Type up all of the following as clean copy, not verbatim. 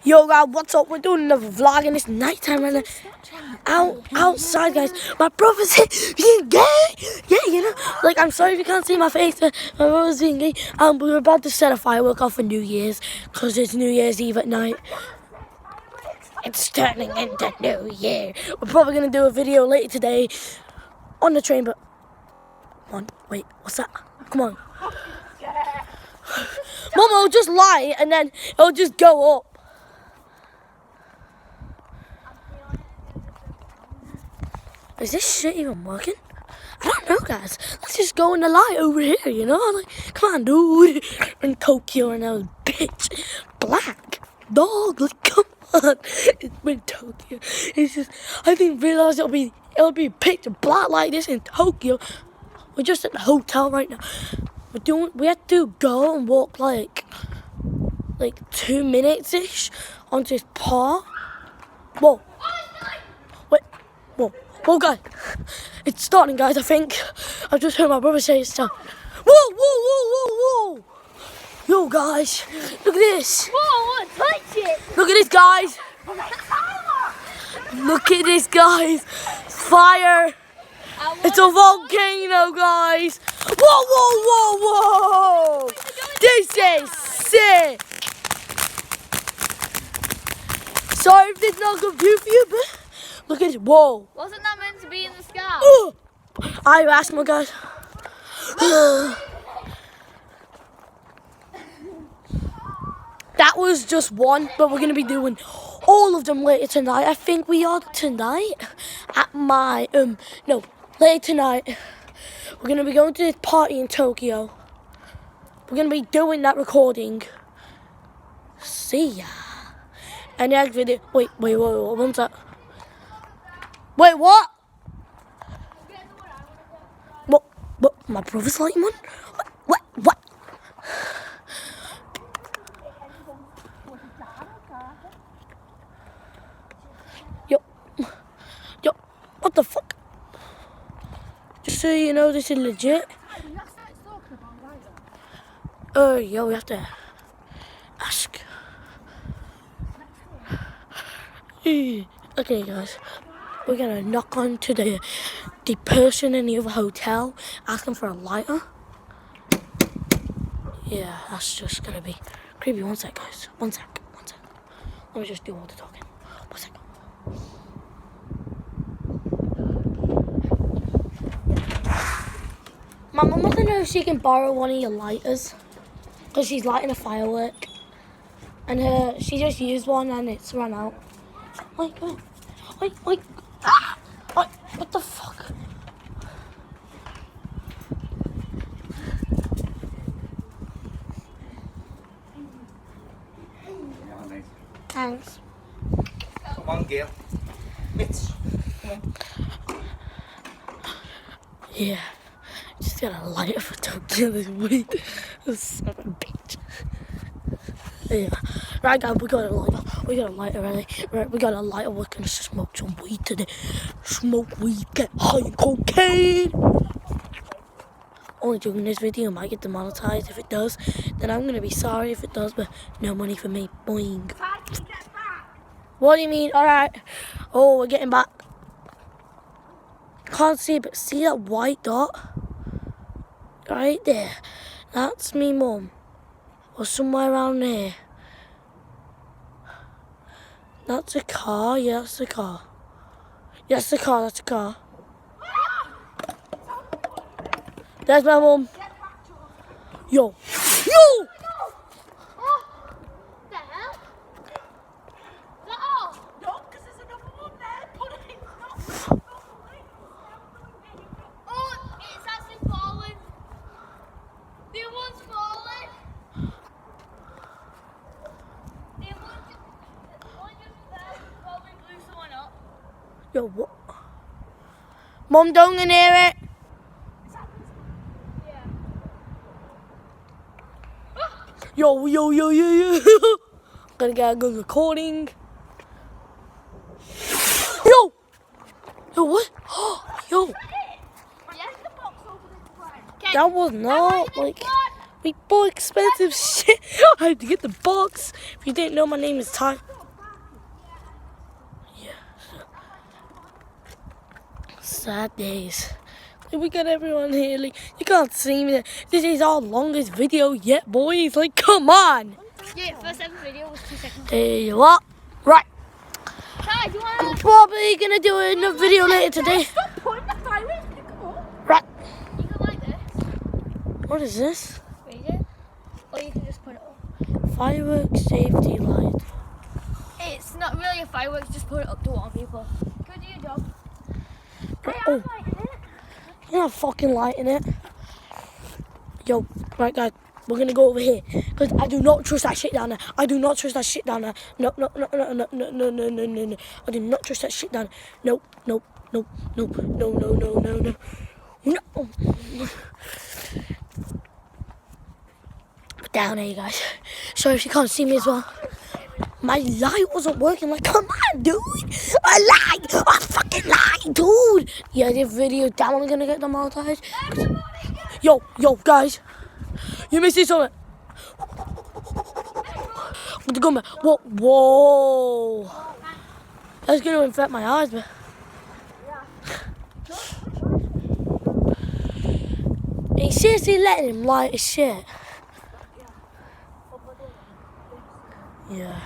Yo guys, what's up? We're doing another vlog and it's nighttime right now. Outside guys. My brother's here being gay. Yeah, you know. Like, I'm sorry if you can't see my face, but my brother's being gay. We're about to set a firework off for New Year's, because it's New Year's Eve at night. It's turning into New Year. We're probably gonna do a video later today on the train, but come on, wait, what's that? Come on. Mama, it'll just light and then it'll just go up. Is this shit even working? I don't know, guys. Let's just go in the light over here, you know? Like, come on, dude. We're in Tokyo and now it's pitch black. Dog, like, come on. We're in Tokyo. It's just, I didn't realize it'll be pitch black like this in Tokyo. We're just at the hotel right now. We have to go and walk like 2 minutes-ish onto this park. Whoa. Wait. Whoa. Whoa, guys. It's starting, guys, I think. I've just heard my brother say it's starting. Whoa, whoa, whoa, whoa, whoa. Yo, guys. Look at this. Whoa, touch it. Look at this, guys. Look at this, guys. Fire. It's a volcano, guys. Whoa, whoa, whoa, whoa. This is sick. Sorry if this not good view for you, but look at it. Whoa. Wasn't that meant to be in the sky? I asked my guys. That was just one, but we're going to be doing all of them later tonight. I think we are tonight at my, no, later tonight. We're going to be going to this party in Tokyo. We're going to be doing that recording. See ya. And the next video, wait, what's that? Wait, what? What? My brother's lighting one? What? Yo, what the fuck? Just so you know, this is legit. Oh, yo, we have to ask. Okay, guys, we're gonna knock on to the person in the other hotel, asking for a lighter. Yeah, that's just gonna be creepy. One sec, guys. One sec. Let me just do all the talking. 1 sec. My mum wants to know if she can borrow one of your lighters, because she's lighting a firework, and she just used one and it's run out. Wait, what the fuck? Thanks. Come on, Gail. Mitch. Come on. Yeah. Just got a lighter for Tokyo this week. Son of a bitch. Yeah. Right, guys, we got a lighter ready. Right, we got a lighter. We're gonna smoke some weed today. Smoke weed, get high on cocaine. Only doing this video might get demonetized. If it does, then I'm gonna be sorry if it does, but no money for me. Boing. What do you mean? Alright. Oh, we're getting back. Can't see it, but see that white dot? Right there. That's me mum. Or somewhere around there. That's a car. Yeah, that's a car. Yeah, that's a car. That's a car. There's my mum. Yo. Yo, what? Mum, don't go near it. Yo. Gonna get a good recording. Yo, what? Yo. That was not like we bought expensive shit. I had to get the box. If you didn't know, my name is Ty. sad days. Like, we got everyone here. Like, you can't see me. This is our longest video yet, boys. Like, come on. Yeah, first ever video was 2 seconds. Hey, what? Right. Ty, do you want I'm probably gonna do another video later today. Stop putting the fireworks in the cup. Right. You can like this. What is this? Read it. Or you can just put it up. Firework safety light. It's not really a fireworks, just put it up to warn people. Go do your job. Hey, Oh. I'm lighting it. You're not fucking lighting it. Yo, right guys, we're gonna go over here. Because I do not trust that shit down there. I do not trust that shit down there. No. I do not trust that shit down there. No. Down there, you guys. Sorry if you can't see me as well. My light wasn't working. Like, come on, dude. I fucking lied, dude. Yeah, this video down. I'm gonna get demonetized. Yo, guys. You missed something. With the gun, man. Whoa. That's gonna infect my eyes, man. He's seriously letting him light his shit. Yeah.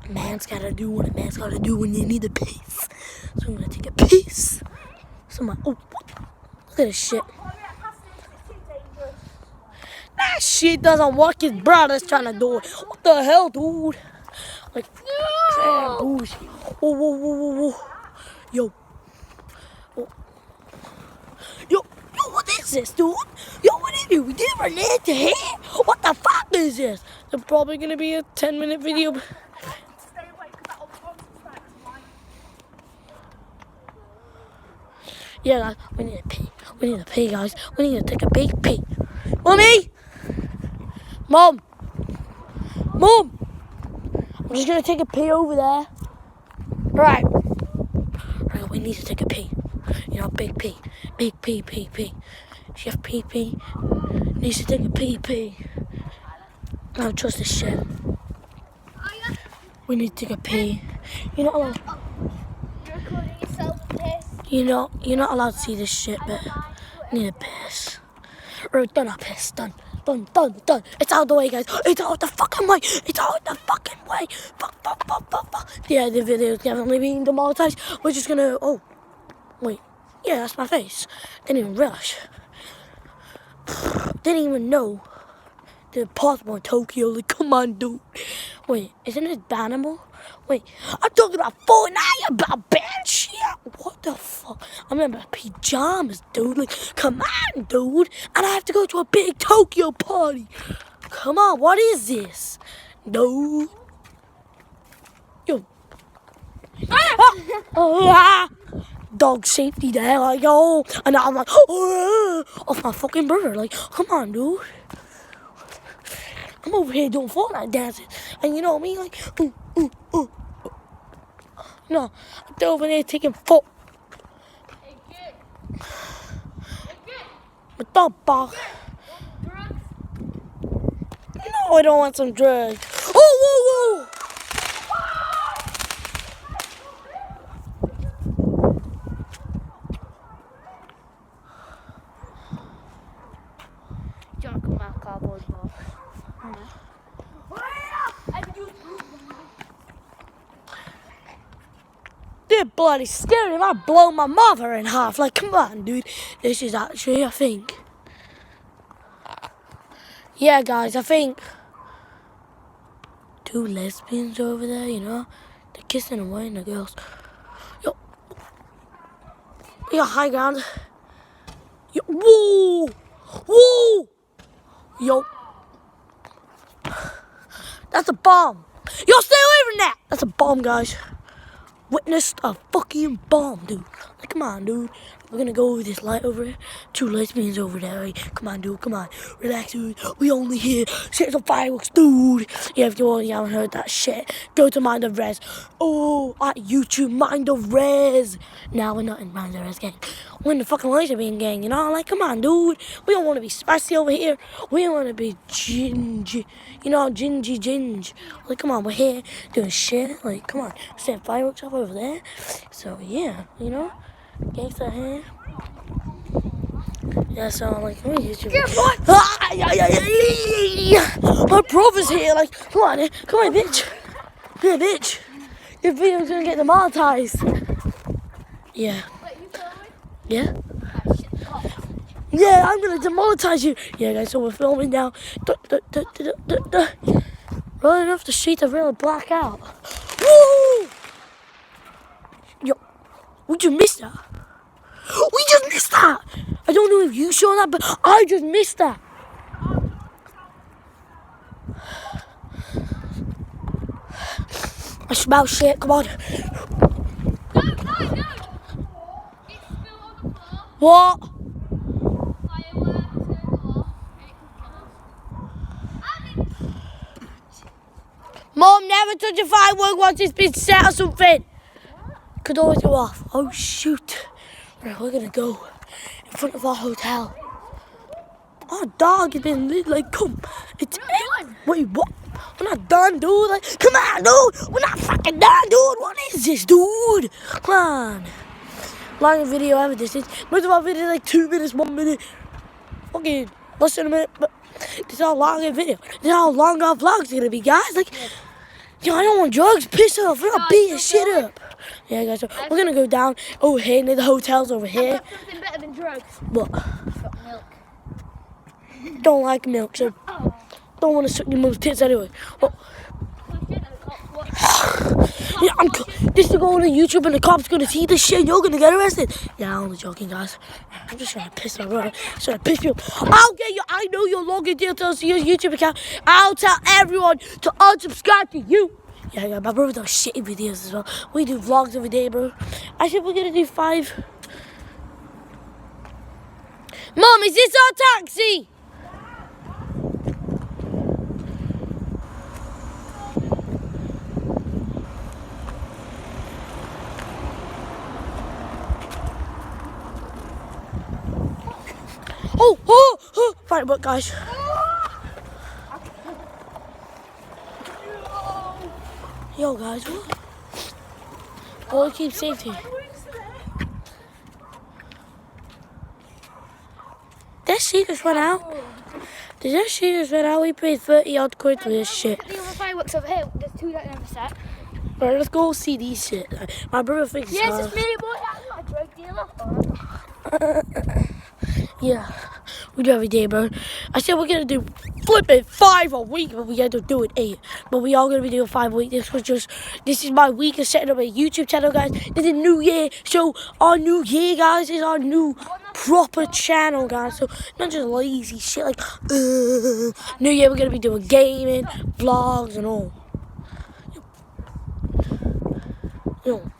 A man's gotta do what a man's gotta do when you need a piece. So I'm gonna take a piece. So my, look at this shit. That shit doesn't work. His brother's trying to do it. What the hell, dude? Like, damn, dude. Whoa. Yo, what is this, dude? Yo, what is it? We never need to hit. What the fuck is this? They're probably gonna be a 10-minute video. Yeah, guys, we need to pee. We need to pee, guys. We need to take a big pee. Mommy! Mom! I'm just gonna take a pee over there. Right, we need to take a pee. You know, big pee. Big pee. Chef pee. Needs to take a pee. I don't trust this shit. We need to take a pee. You're not allowed. You're recording yourself, piss. You're not allowed to see this shit, but I need a piss. Or done a piss. Done. It's out of the way, guys. It's out of the fucking way. Fuck. Yeah, the video's definitely being demonetized. We're just gonna. Oh, wait. Yeah, that's my face. Didn't even rush. Didn't even know. The possible in Tokyo. Like, come on, dude. Wait, isn't it Banamo? Wait, I'm talking about Fortnite, about bad shit. What the fuck? I remember pajamas, dude. Like, come on, dude. And I have to go to a big Tokyo party. Come on, what is this? No. Yo. Dog safety there, like, oh. And now I'm like, off my fucking burger. Like, come on, dude. I'm over here doing Fortnite dances. And you know me, like, No, I'm over there taking foot. But don't bark. No, I don't want some drugs. Oh, whoa. Do you want to come out cardboard box? They're bloody scary. I blow my mother in half. Like, come on, dude. This is actually, I think. Yeah, guys, I think 2 lesbians over there, you know. They're kissing away and the girls. Yo. High ground. Yo. Whoa. Yo. That's a bomb. Yo, stay away from that. That's a bomb, guys. Witnessed a fucking bomb, dude. Like, come on, dude. We're gonna go over this light over here. 2 lesbians over there. Right? Come on, dude. Come on. Relax, dude. We only here. Set some fireworks, dude. Yeah, if you already haven't heard that shit, go to Mind of Res. Oh, at YouTube, Mind of Res. Now we're not in Mind of Res gang. We're in the fucking laser beam gang, you know? Like, come on, dude. We don't want to be spicy over here. We don't want to be gingy. You know, gingy. Like, come on, we're here doing shit. Like, come on. Setting fireworks up over there. So, yeah, you know? Gangsta here. Yeah, so like, what are you doing? My brother's here, like, come on, bitch. Yeah, bitch. Your video's gonna get demonetized. Yeah. Yeah? Yeah, I'm gonna demonetize you. Yeah, guys, so we're filming now. Running off the street to really black out. Woo! Yo, would you miss that? We just missed that! I don't know if you saw that, but I just missed that. I smell shit, come on. No. It's still on the floor. What? Fireworks and off, and it could kill us. Mom, never touch a firework once it's been set or something. Could always go off. Oh, shoot. Right, we're gonna go in front of our hotel. Our dog has been lit, like, come. It's done. Wait, what? We're not done, dude. Like, come on, dude. We're not fucking done, dude. What is this, dude? Come on. Longest video ever. This is most of our video like 2 minutes, 1 minute. Fucking less than a minute. But this is how long a video. This is how long our vlog's gonna be, guys. Like, yo, I don't want drugs. Piss off. We're not beating shit up. Yeah, guys. So we're gonna go down over here near the hotels over here. Something better than drugs. What? Got milk. Don't like milk, so don't want to suck your mother's tits anyway. Well, yeah, this is going on YouTube and the cops gonna see this shit. You're gonna get arrested. Yeah, I'm only joking, guys. I'm just trying to piss my brother. Trying to piss you off. I'll get you. I know your login details to your YouTube account. I'll tell everyone to unsubscribe to you. Yeah, my brother does shitty videos as well. We do vlogs every day, bro. I said we're gonna do 5. Mom, is this our taxi? Oh, firework, guys. Yo, guys, what? Boy, keep safety. That shit just went out. Did that shit just went out? We paid 30 odd quid for this shit. The other fireworks over here. There's 2 that never set. Alright, let's go see these shit. My brother thinks Yes, it's me, boy. I'm not a drug dealer. Yeah, we do every day, bro. I said we're gonna do flipping 5 a week, but we had to do it 8. But we all gonna be doing 5 a week. This is my week of setting up a YouTube channel, guys. This is New Year, so our New Year, guys, is our new proper channel, guys. So not just lazy shit like New Year. We're gonna be doing gaming, vlogs, and all. Yo.